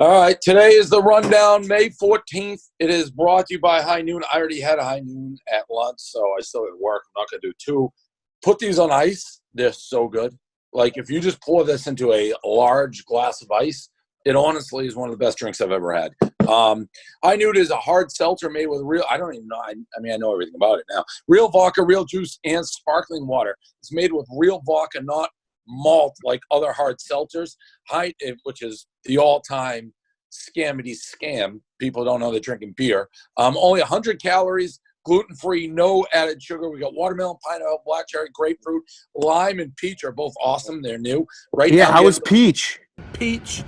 All right, today is the rundown, May 14th. It is brought to you by High Noon. I already had a High Noon at lunch, so I still at work. I'm not going to do two. Put these on ice. They're so good. Like, if you just pour this into a large glass of ice, it honestly is one of the best drinks I've ever had. High Noon is a hard seltzer made with real, I don't even know, I mean, I know everything about it now. Real vodka, real juice, and sparkling water. It's made with real vodka, not malt like other hard seltzers, which is the all-time scamity scam. People don't know they're drinking beer. Only 100 calories, gluten-free, no added sugar. We got watermelon, pineapple, black cherry, grapefruit, lime, and peach are both awesome. They're new. Right Yeah, now, how is peach? Peach,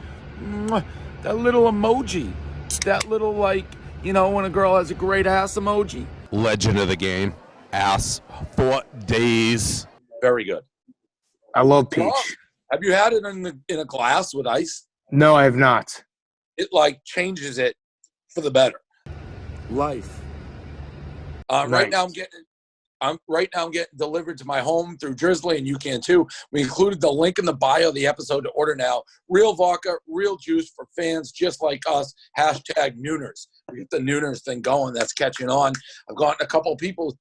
that little emoji, that little, like, you know, when a girl has a great ass emoji. Legend of the game, ass for days. very good. I love peach. Oh, have you had it in a glass with ice? No, I have not. It like changes it for the better. Life. Right Nice. now I'm getting delivered to my home through Drizzly, and you can too. We included the link in the bio of the episode to order now. Real vodka, real juice for fans just like us. Hashtag Nooners. We get the Nooners thing going. That's catching on. I've gotten a couple of people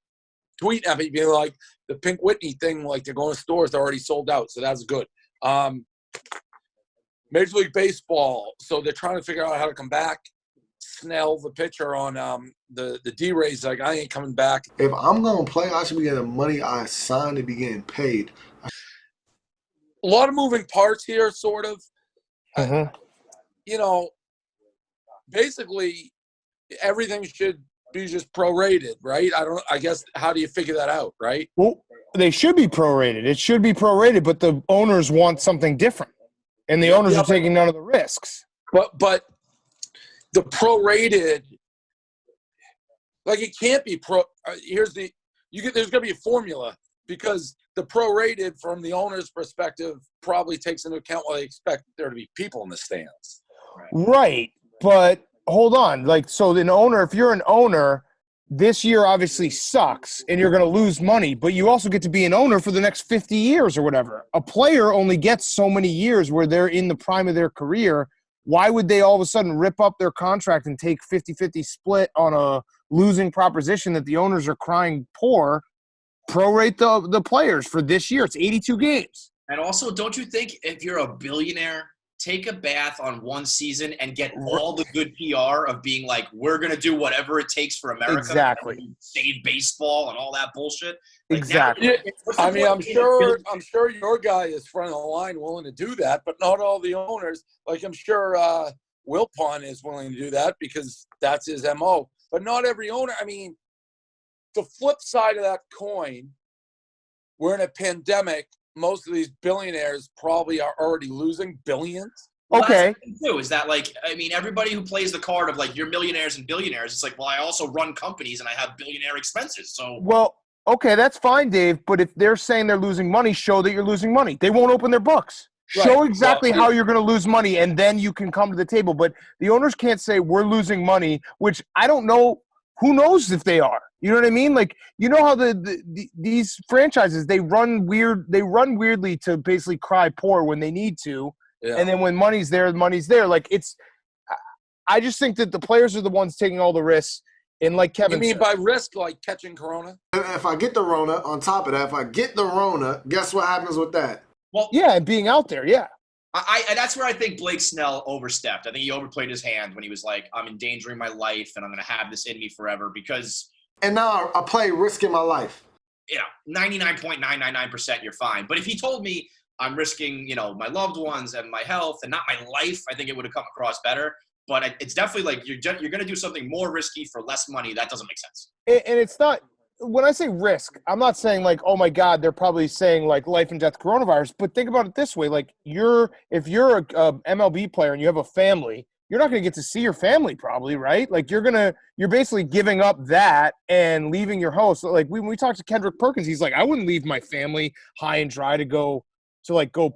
tweeting at me being like, the Pink Whitney thing, like they're going to stores, they're already sold out. So that's good. Major League Baseball. So they're trying to figure out how to come back. Snell, the pitcher on the D-Rays, like, I ain't coming back. If I'm going to play, I should be getting the money I signed to be getting paid. A lot of moving parts here, sort of. You know, basically, everything should be just prorated, right? I guess, how do you figure that out, right? Well, they should be prorated. It should be prorated, but the owners want something different, and the owners are taking none of the risks. But the prorated, like, it can't be there's going to be a formula, because the prorated from the owner's perspective probably takes into account what they expect there to be people in the stands. Right, but hold on. Like, so if you're an owner, this year obviously sucks, and you're going to lose money, but you also get to be an owner for the next 50 years or whatever. A player only gets so many years where they're in the prime of their career. Why would they all of a sudden rip up their contract and take 50-50 split on a losing proposition that the owners are crying poor? Prorate the players for this year. It's 82 games. And also, don't you think if you're a billionaire, take a bath on one season and get all the good PR of being like, we're going to do whatever it takes for America. Exactly. And save baseball and all that bullshit. Like, Exactly. now, I mean, I'm sure your guy is front of the line willing to do that, but not all the owners. Like, I'm sure Wilpon is willing to do that because that's his MO. But not every owner. I mean, the flip side of that coin, we're in a pandemic. Most of these billionaires probably are already losing billions. Well, Okay. that's the thing too, is that, like, I mean, everybody who plays the card of, like, you're millionaires and billionaires, it's like, well, I also run companies and I have billionaire expenses. So, Well, okay, that's fine, Dave, but if they're saying they're losing money, show that you're losing money. They won't open their books. Right. Show exactly Well, how you're going to lose money, and then you can come to the table. But the owners can't say we're losing money, which I don't know. Who knows if they are? You know what I mean? Like, you know how these franchises, they run weirdly to basically cry poor when they need to, yeah. and then when money's there, money's there. Like, I just think that the players are the ones taking all the risks. And like Kevin You mean said, by risk, like catching corona? If I get the Rona, on top of that, guess what happens with that? well, yeah, and being out there, yeah. and that's where I think Blake Snell overstepped. I think he overplayed his hand when he was like, I'm endangering my life and I'm going to have this in me forever because, And now I play risking my life. you know, 99.999% you're fine. But if he told me I'm risking, you know, my loved ones and my health and not my life, I think it would have come across better. But it's definitely like you're going to do something more risky for less money. That doesn't make sense. And it's not – when I say risk, I'm not saying like, oh, my God, they're probably saying like life and death coronavirus. But think about it this way. Like, if you're a MLB player and you have a family, you're not going to get to see your family probably, right? Like, you're basically giving up that and leaving your host. Like, when we talked to Kendrick Perkins, he's like, I wouldn't leave my family high and dry to go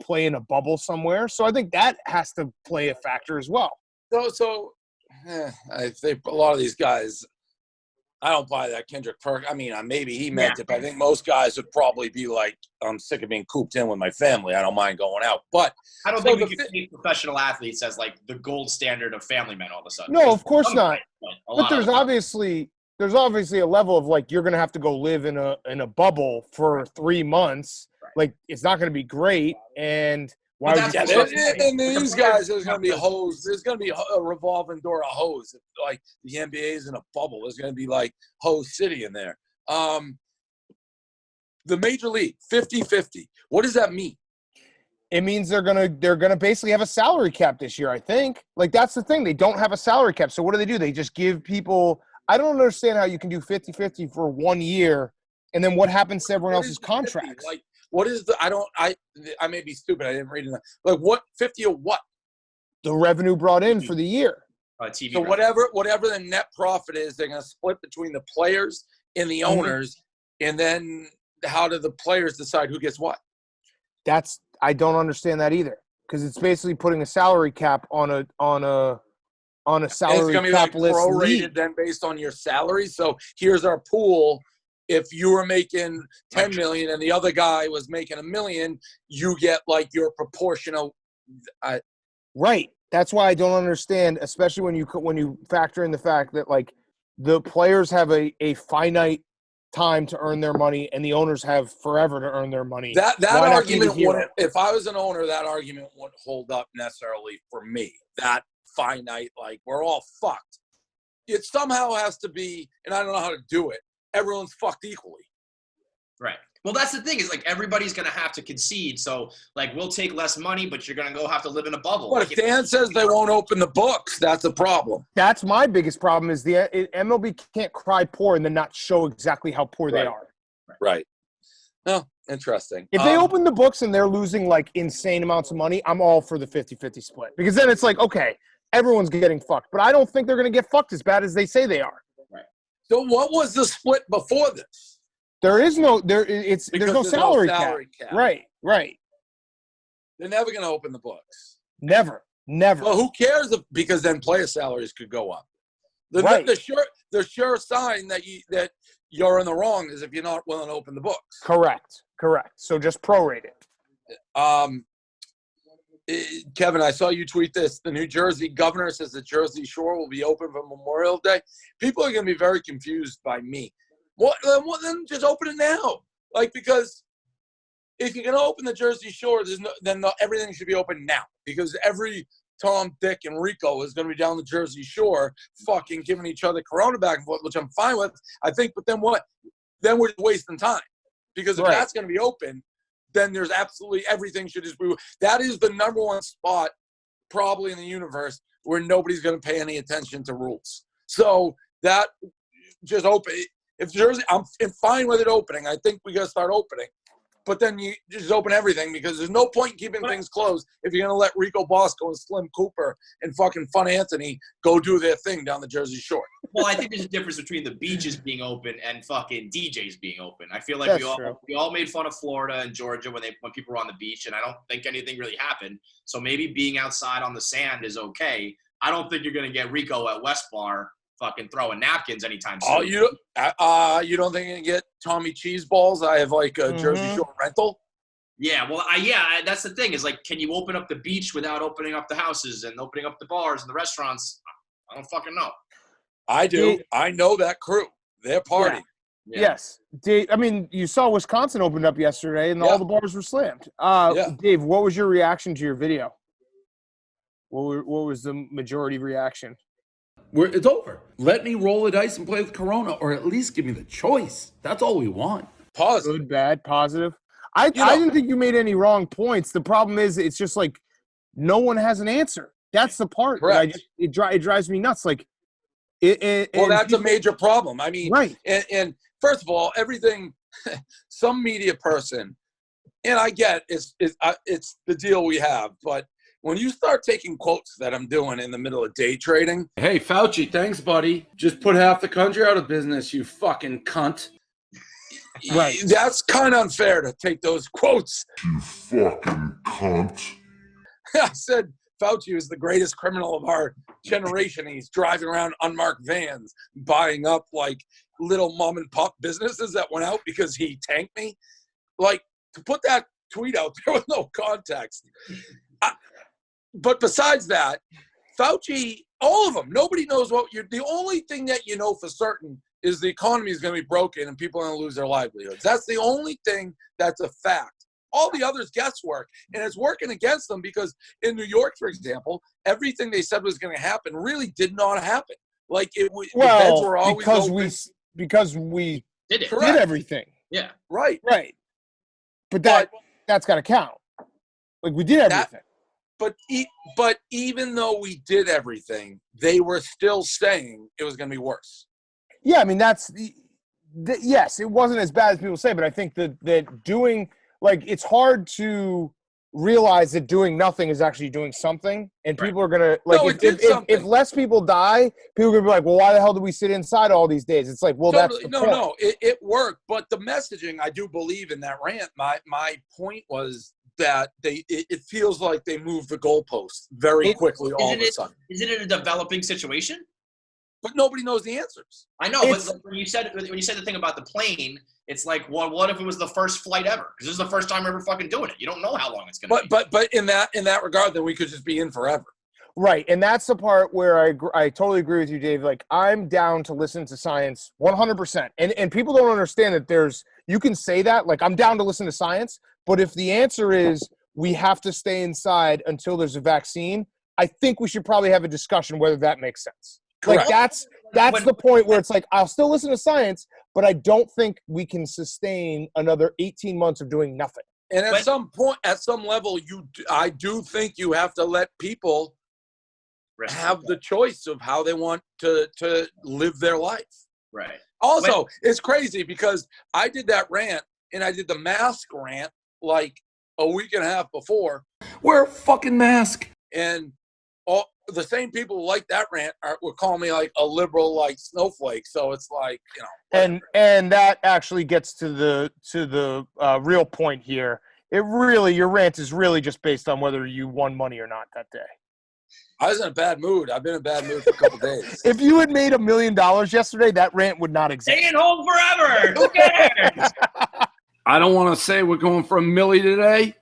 play in a bubble somewhere. So I think that has to play a factor as well. A lot of these guys, I don't buy that Kendrick Perkins. I mean, maybe he meant it, but I think most guys would probably be like, I'm sick of being cooped in with my family. I don't mind going out. But I don't think we can take professional athletes as like the gold standard of family men all of a sudden. No, of course not. But there's obviously a level of like you're gonna have to go live in a bubble for 3 months. Right. Like it's not gonna be great. And why would and these guys, there's going to be hose. There's going to be a revolving door of hose. Like the NBA is in a bubble. There's going to be like hose city in there. The major league, 50-50. What does that mean? It means they're gonna basically have a salary cap this year, I think. Like that's the thing. They don't have a salary cap. So what do? They just give people – I don't understand how you can do 50-50 for 1 year and then what happens to everyone else's contracts. Like, what is the – I may be stupid. I didn't read it. Like, what – 50 of what? The revenue brought in for the year. TV so whatever the net profit is, they're going to split between the players and the owners, and then how do the players decide who gets what? I don't understand that either because it's basically putting a salary cap on a salary cap list. It's going to be like prorated then based on your salary. So here's our pool. If you were making $10 million and the other guy was making $1 million, you get like your proportional. Right. That's why I don't understand, especially when you factor in the fact that like the players have a finite time to earn their money and the owners have forever to earn their money. That argument wouldn't. If I was an owner, that argument wouldn't hold up necessarily for me. That finite, like we're all fucked. It somehow has to be, and I don't know how to do it. Everyone's fucked equally. Right. Well, that's the thing is like everybody's going to have to concede. So like we'll take less money, but you're going to go have to live in a bubble. But if Dan says they won't open the books, that's a problem. That's my biggest problem is the MLB can't cry poor and then not show exactly how poor they are. Right. No, interesting. If they open the books and they're losing like insane amounts of money, I'm all for the 50-50 split. Because then it's like, okay, everyone's getting fucked. But I don't think they're going to get fucked as bad as they say they are. Right. So what was the split before this? There's no salary cap. Right. They're never going to open the books. Never. Well, who cares because then player salaries could go up. The sure sign that you're in the wrong is if you're not willing to open the books. Correct. So just prorate it. Kevin, I saw you tweet this. The New Jersey governor says the Jersey Shore will be open for Memorial Day. People are going to be very confused by me. What? Then just open it now. Like, because if you're going to open the Jersey Shore, everything should be open now. Because every Tom, Dick, and Rico is going to be down the Jersey Shore fucking giving each other corona back and forth, which I'm fine with. I think, but then what? Then we're wasting time. Because if that's going to be open, then there's absolutely everything should just be. That is the number one spot probably in the universe where nobody's going to pay any attention to rules. So that just open. If Jersey, I'm fine with it opening. I think we got to start opening. But then you just open everything because there's no point in keeping things closed if you're going to let Rico Bosco and Slim Cooper and fucking Fun Anthony go do their thing down the Jersey Shore. Well, I think there's a difference between the beaches being open and fucking DJs being open. I feel like we all made fun of Florida and Georgia when people were on the beach, and I don't think anything really happened. So maybe being outside on the sand is okay. I don't think you're going to get Rico at West Bar fucking throwing napkins anytime soon. Oh, you don't think you can get Tommy Cheeseballs? I have like a Jersey Shore rental. Yeah, well, that's the thing is like, can you open up the beach without opening up the houses and opening up the bars and the restaurants? I don't fucking know. I do. I know that crew. They're partying. Yeah. Yes. Dave, I mean, you saw Wisconsin opened up yesterday and all the bars were slammed. Dave, what was your reaction to your video? What was the majority reaction? It's over. Let me roll the dice and play with Corona, or at least give me the choice. That's all we want. Positive. Good, bad, positive. I didn't think you made any wrong points. The problem is it's just like no one has an answer. That's the part. It drives me nuts. Like, that's a major problem. I mean, right. And first of all, everything, some media person, and I get it's the deal we have, but when you start taking quotes that I'm doing in the middle of day trading. Hey, Fauci, thanks, buddy. Just put half the country out of business, you fucking cunt. Right. That's kind of unfair to take those quotes. You fucking cunt. I said, Fauci is the greatest criminal of our generation. He's driving around unmarked vans, buying up like little mom and pop businesses that went out because he tanked me. Like, to put that tweet out there with no context. But besides that, Fauci, all of them, nobody knows what you're. The only thing that you know for certain is the economy is going to be broken and people are going to lose their livelihoods. That's the only thing that's a fact. All the others guesswork, and it's working against them because in New York, for example, everything they said was going to happen really did not happen. Like the beds were always because we Did it? did everything. Yeah. right. But that's got to count. Like we did everything. But even though we did everything, they were still saying it was going to be worse. Yeah, I mean yes, it wasn't as bad as people say, but I think that doing. Like, it's hard to realize that doing nothing is actually doing something, and people are gonna like if less people die, people are gonna be like, well, why the hell do we sit inside all these days? It's like, well, totally, that's the point. it worked, but the messaging, I do believe in that rant. My point was that it feels like they moved the goalposts very quickly all of a sudden. Isn't it a developing situation? But nobody knows the answers. I know, but when you said the thing about the plane, it's like, well, what if it was the first flight ever? Because this is the first time we're ever fucking doing it. You don't know how long it's going to be. But in that regard, then we could just be in forever. Right, and that's the part where I totally agree with you, Dave. Like, I'm down to listen to science 100%. And people don't understand that you can say that, like, I'm down to listen to science, but if the answer is we have to stay inside until there's a vaccine, I think we should probably have a discussion whether that makes sense. Correct. Like, that's the point where it's like, I'll still listen to science, but I don't think we can sustain another 18 months of doing nothing. And at some point, at some level, I do think you have to let people have the choice of how they want to live their life. Right. Also, it's crazy because I did that rant and I did the mask rant like a week and a half before. Wear a fucking mask. And all the same people who like that rant would call me like a liberal, like snowflake. So it's like, you know. And that actually gets to the real point here. Your rant is really just based on whether you won money or not that day. I was in a bad mood. I've been in a bad mood for a couple days. If you had made $1 million yesterday, that rant would not exist. Staying home forever. Who cares? I don't want to say we're going for $1 million today.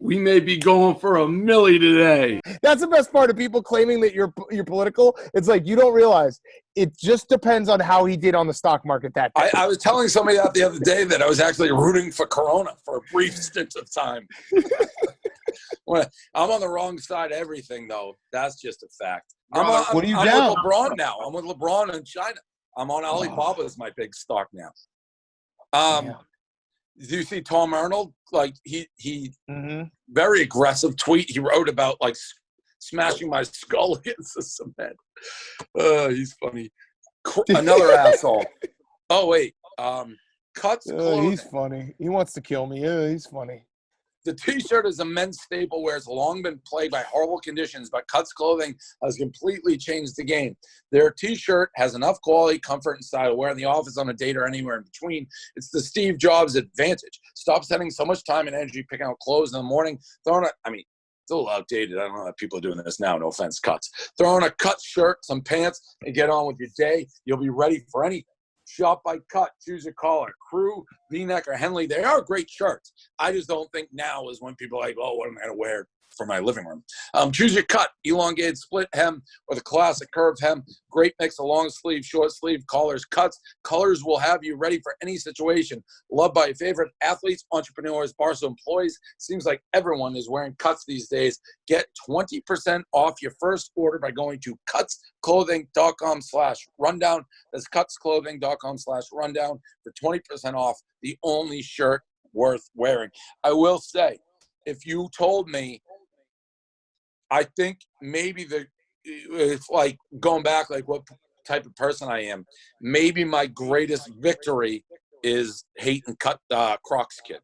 We may be going for $1 million today. That's the best part of people claiming that you're political. It's like, you don't realize it just depends on how he did on the stock market that day. I was telling somebody that the other day that I was actually rooting for Corona for a brief stint of time. I'm on the wrong side of everything, though. That's just a fact. I'm with LeBron now. I'm with LeBron in China. I'm on Alibaba as my big stock now. Do you see Tom Arnold? Like he very aggressive tweet he wrote about like smashing my skull against the cement. He's funny. Another asshole. Oh wait, Cuts clothing. He's funny. He wants to kill me. He's funny. The T-shirt is a men's staple where it's long been plagued by horrible conditions, but Cuts clothing has completely changed the game. Their T-shirt has enough quality, comfort, and style to wear in the office, on a date, or anywhere in between. It's the Steve Jobs advantage. Stop spending so much time and energy picking out clothes in the morning. It's a little outdated. I don't know that people are doing this now. No offense, Cuts. Throw on a Cuts shirt, some pants, and get on with your day. You'll be ready for anything. Shop by Cut. Choose your color. Crew, V-neck, or Henley. They are great shirts. I just don't think now is when people are like, oh, what am I going to wear for my living room? Choose your cut. Elongated split hem or the classic curved hem. Great mix of long sleeve, short sleeve, collars, Cuts. Colors will have you ready for any situation. Loved by your favorite athletes, entrepreneurs, Barstool employees. Seems like everyone is wearing Cuts these days. Get 20% off your first order by going to cutsclothing.com/rundown. That's cutsclothing.com/rundown for 20% off the only shirt worth wearing. I will say, if you told me, I think maybe it's like going back, like what type of person I am. Maybe my greatest victory is hating Crocs Kid.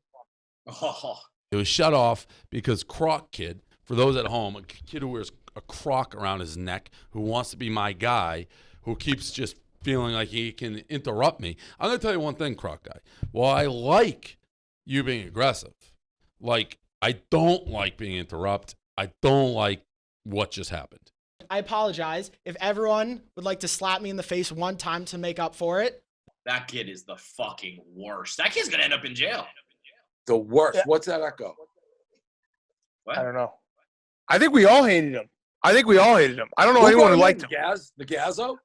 Oh. It was shut off because Croc Kid, for those at home, a kid who wears a croc around his neck, who wants to be my guy, who keeps just feeling like he can interrupt me. I'm going to tell you one thing, Croc Guy. While I like you being aggressive, like, I don't like being interrupted. I don't like what just happened. I apologize. If everyone would like to slap me in the face one time to make up for it. That kid is the fucking worst. That kid's gonna end up in jail. The worst. Yeah. What's that echo? What? I don't know. I think we all hated him. I don't know anyone who liked him. The Gazzo?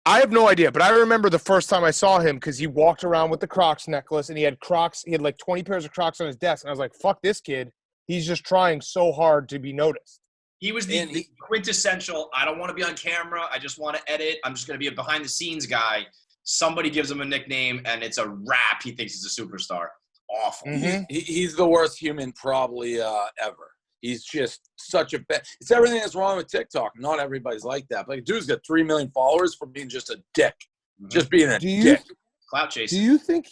I have no idea, but I remember the first time I saw him because he walked around with the Crocs necklace and he had Crocs. He had like 20 pairs of Crocs on his desk. And I was like, fuck this kid. He's just trying so hard to be noticed. He was the quintessential, I don't want to be on camera. I just want to edit. I'm just going to be a behind-the-scenes guy. Somebody gives him a nickname, and it's a rap. He thinks he's a superstar. Awful. Mm-hmm. He's the worst human probably ever. He's just such a bad. It's everything that's wrong with TikTok. Not everybody's like that. But dude's got 3 million followers for being just a dick. Mm-hmm. Just being a dick. Clout chasing. Do you think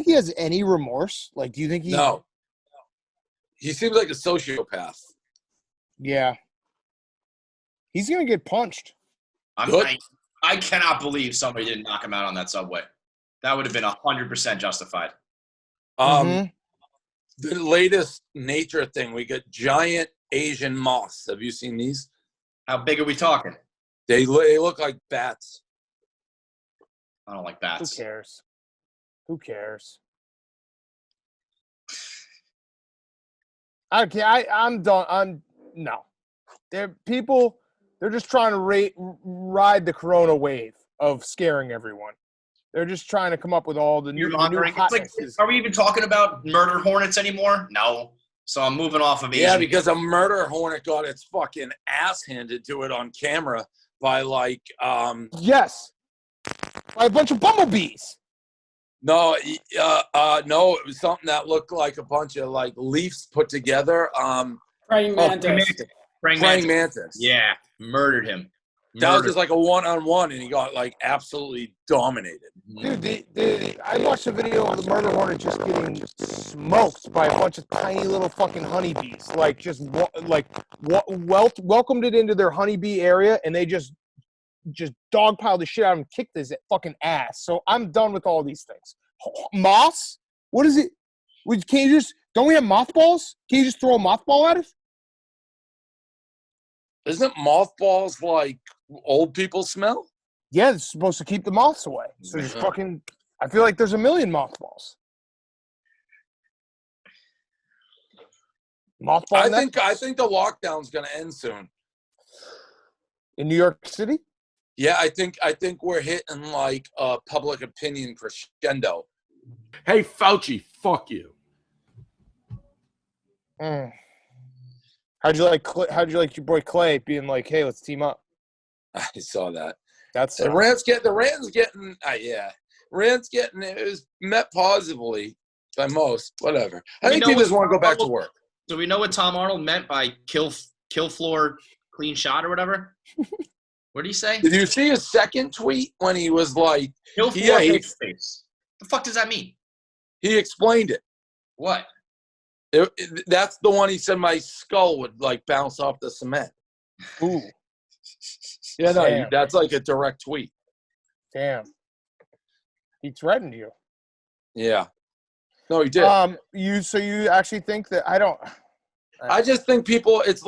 he has any remorse? Like, do you think he? No. He seems like a sociopath. Yeah. He's gonna get punched. I cannot believe somebody didn't knock him out on that subway. That would have been 100% justified. Mm-hmm. The latest nature thing, we got giant Asian moths. Have you seen these? How big are we talking? They look like bats. I don't like bats. Who cares? I'm done. No. They're just trying to ride the corona wave of scaring everyone. They're just trying to come up with all the new hotnesses. Are we even talking about murder hornets anymore? No. So I'm moving off of Asian. Yeah, because a murder hornet got its fucking ass handed to it on camera by Yes. By a bunch of bumblebees. No, no, it was something that looked like a bunch of leaves put together. Praying mantis. Praying mantis. Yeah, murdered him. That was just like a one-on-one, and he got absolutely dominated. Dude, I watched a video of the murder hornet just getting smoked by a bunch of tiny little fucking honeybees. Welcomed it into their honeybee area, and they just dogpiled the shit out of him and kicked his fucking ass. So I'm done with all these things. Moths? What is it? Don't we have mothballs? Can you just throw a mothball at it? Isn't mothballs old people smell? Yeah, it's supposed to keep the moths away. So just fucking, I feel like there's a million mothballs. Mothball. I think the lockdown's going to end soon. In New York City? Yeah, I think we're hitting a public opinion crescendo. Hey, Fauci, fuck you. How'd you like your boy Clay being like, hey, let's team up? I saw that. That's the rant's getting it was met positively by most. Whatever. I think people just want to go back to work. So we know what Tom Arnold meant by kill floor clean shot or whatever. What did he say? Did you see his second tweet when he was like, kill floor face? The fuck does that mean? He explained it. What? That's the one he said my skull would bounce off the cement. Ooh. Yeah, no, that's a direct tweet. Damn. He threatened you. Yeah. No, he did. You actually think that I just think people, it's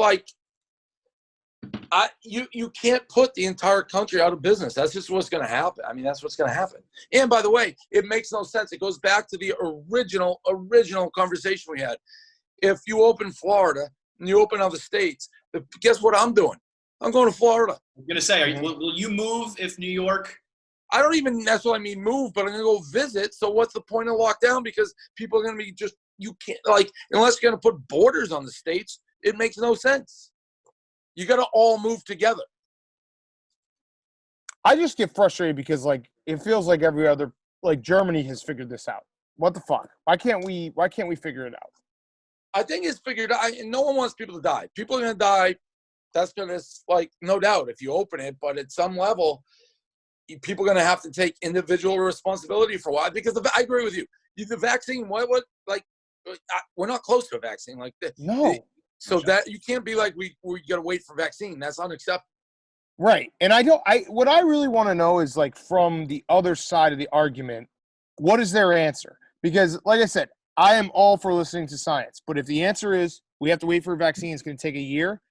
you can't put the entire country out of business. That's just what's going to happen. I mean, that's what's going to happen. And by the way, it makes no sense. It goes back to the original conversation we had. If you open Florida and you open other states, guess what I'm doing? I'm going to Florida. I'm going to say, will you move if New York? I don't even necessarily mean move, but I'm going to go visit. So what's the point of lockdown? Because people are going to be you can't, unless you're going to put borders on the states, it makes no sense. You got to all move together. I just get frustrated because it feels like every other Germany has figured this out. What the fuck? Why can't we figure it out? I think it's figured out. No one wants people to die. People are going to die. That's going to no doubt if you open it, but at some level, people are going to have to take individual responsibility for why. Because I agree with you. The vaccine, we're not close to a vaccine like this. No. So that you can't be we got to wait for vaccine. That's unacceptable. Right. And what I really want to know is from the other side of the argument, what is their answer? Because like I said, I am all for listening to science. But if the answer is we have to wait for a vaccine, it's going to take a year,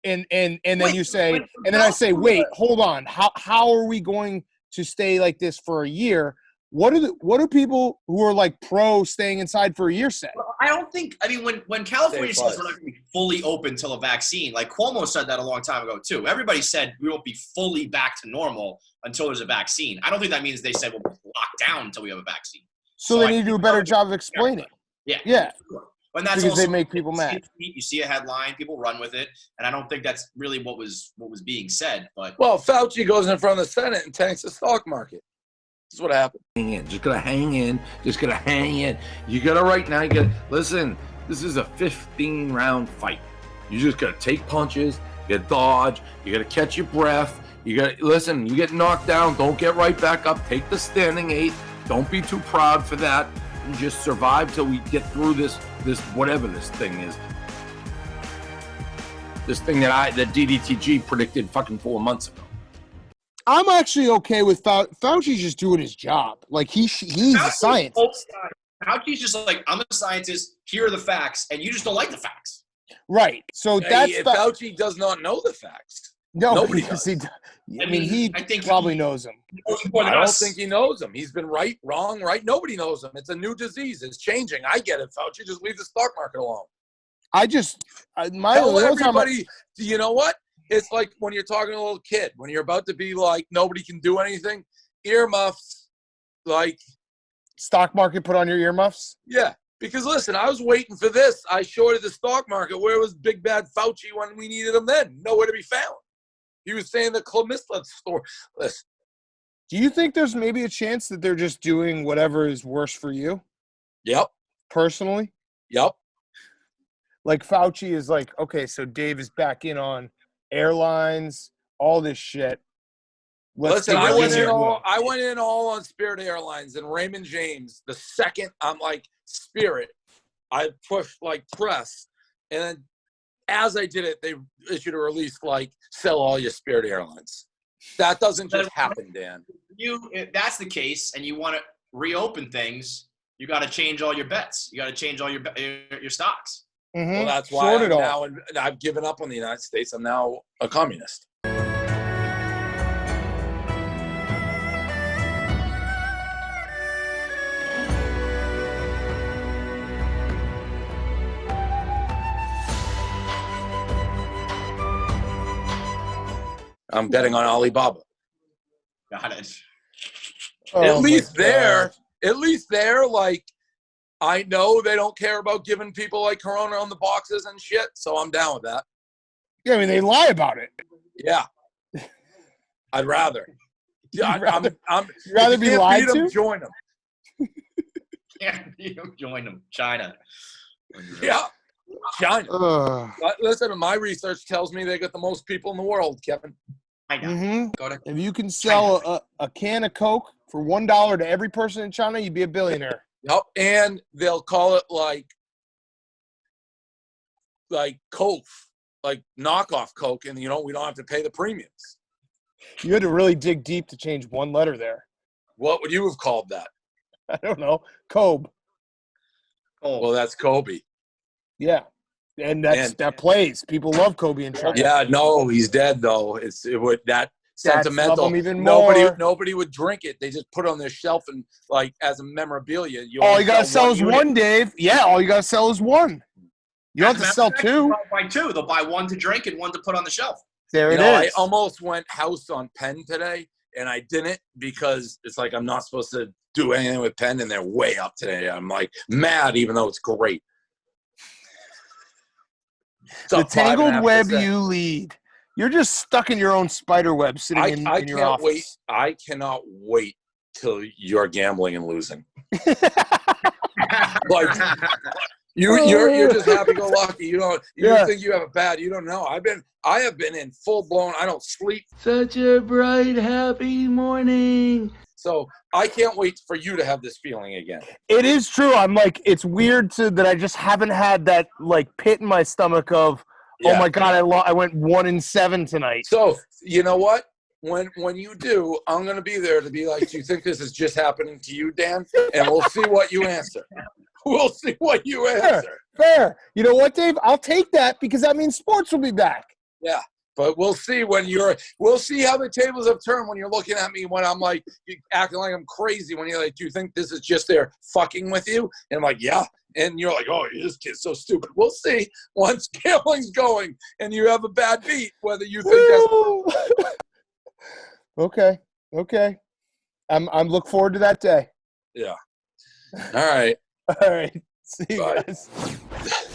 and then you say, and then I say, wait, hold on. How are we going to stay like this for a year? What do people who are like pro staying inside for a year say? Well, I don't think. I mean, when California says we're not going to be fully open till a vaccine, like Cuomo said that a long time ago too. Everybody said we won't be fully back to normal until there's a vaccine. I don't think that means they said we'll be locked down until we have a vaccine. So they need to do a better job of explaining. Yeah. And that's because also, they make people mad. You see a headline, people run with it, and I don't think that's really what was being said. But well, Fauci goes in front of the Senate and tanks the stock market. This is what happened. Just gotta hang in. Just gotta hang in. You gotta right now. You gotta listen. This is a 15-round fight. You just gotta take punches. You gotta dodge. You gotta catch your breath. You gotta listen. You get knocked down. Don't get right back up. Take the standing 8. Don't be too proud for that. And just survive till we get through this whatever this thing is. This thing that DDTG predicted fucking 4 months ago. I'm actually okay with Fauci's just doing his job. Like he's a scientist. Fauci's just like, I'm a scientist. Here are the facts, and you just don't like the facts. Right. So that's Fauci does not know the facts. No, nobody does. I think probably knows him. I don't think he knows him. He's been right, wrong, right. Nobody knows him. It's a new disease. It's changing. I get it. Fauci, just leave the stock market alone. Tell everybody. You know what? It's like when you're talking to a little kid, when you're about to be like, nobody can do anything, earmuffs, like. Stock market, put on your earmuffs? Yeah, because listen, I was waiting for this. I shorted the stock market. Where was Big Bad Fauci when we needed him then? Nowhere to be found. He was saying the Chlamysla store. Listen. Do you think there's maybe a chance that they're just doing whatever is worse for you? Yep. Personally? Yep. Like Fauci is like, okay, so Dave is back in on airlines, all this shit. Listen, I went in all on Spirit Airlines and Raymond James. The second I'm like Spirit, I pushed like press, and then as I did it, they issued a release like sell all your Spirit Airlines. That doesn't just happen, Dan. If that's the case, and you want to reopen things, you got to change all your bets. You got to change all your stocks. Mm-hmm. Well, that's why I've given up on the United States. I'm now a communist. I'm betting on Alibaba. Got it. At least there, like, I know they don't care about giving people like Corona on the boxes and shit, so I'm down with that. Yeah, I mean, they lie about it. Yeah. I'd rather. You'd rather be lied to? Join them. Can't beat them, join them. China. Yeah. China. Listen, my research tells me they got the most people in the world, Kevin. I know. Mm-hmm. If you can sell a can of Coke for $1 to every person in China, you'd be a billionaire. Yep, and they'll call it like Coke, like knockoff Coke, and we don't have to pay the premiums. You had to really dig deep to change one letter there. What would you have called that? I don't know. Kobe. Oh, well, that's Kobe. Yeah, and that plays. People love Kobe in China. Yeah, no, he's dead though. That sentimental. Love him even more. Nobody would drink it. They just put it on their shelf and like as a memorabilia. All you gotta sell is one, Dave. Yeah, all you gotta sell is one. You don't have to sell two. Buy two. They'll buy one to drink and one to put on the shelf. There it is. I almost went house on Penn today, and I didn't because it's like I'm not supposed to do anything with Penn, and they're way up today. I'm like mad, even though it's great. The tangled web you lead. You're just stuck in your own spider web sitting in your office. I cannot wait till you're gambling and losing. Like you're just happy-go-lucky. You think you have it bad. You don't know. I have been in full-blown. I don't sleep. Such a bright, happy morning. So I can't wait for you to have this feeling again. It is true. I'm like, it's weird that I just haven't had that like pit in my stomach of, oh my God, I went 1-7 tonight. So you know what? When you do, I'm gonna be there to be like, do you think this is just happening to you, Dan? And we'll see what you answer. We'll see what you answer. Fair. You know what, Dave? I'll take that because that means sports will be back. Yeah. But we'll see we'll see how the tables have turned when you're looking at me when I'm like, you acting like I'm crazy when you're like, do you think this is just there fucking with you? And I'm like, yeah. And you're like, oh, this kid's so stupid. We'll see once gambling's going and you have a bad beat, whether you think that's. Okay. I'm look forward to that day. Yeah. All right. All right. See you Bye. guys.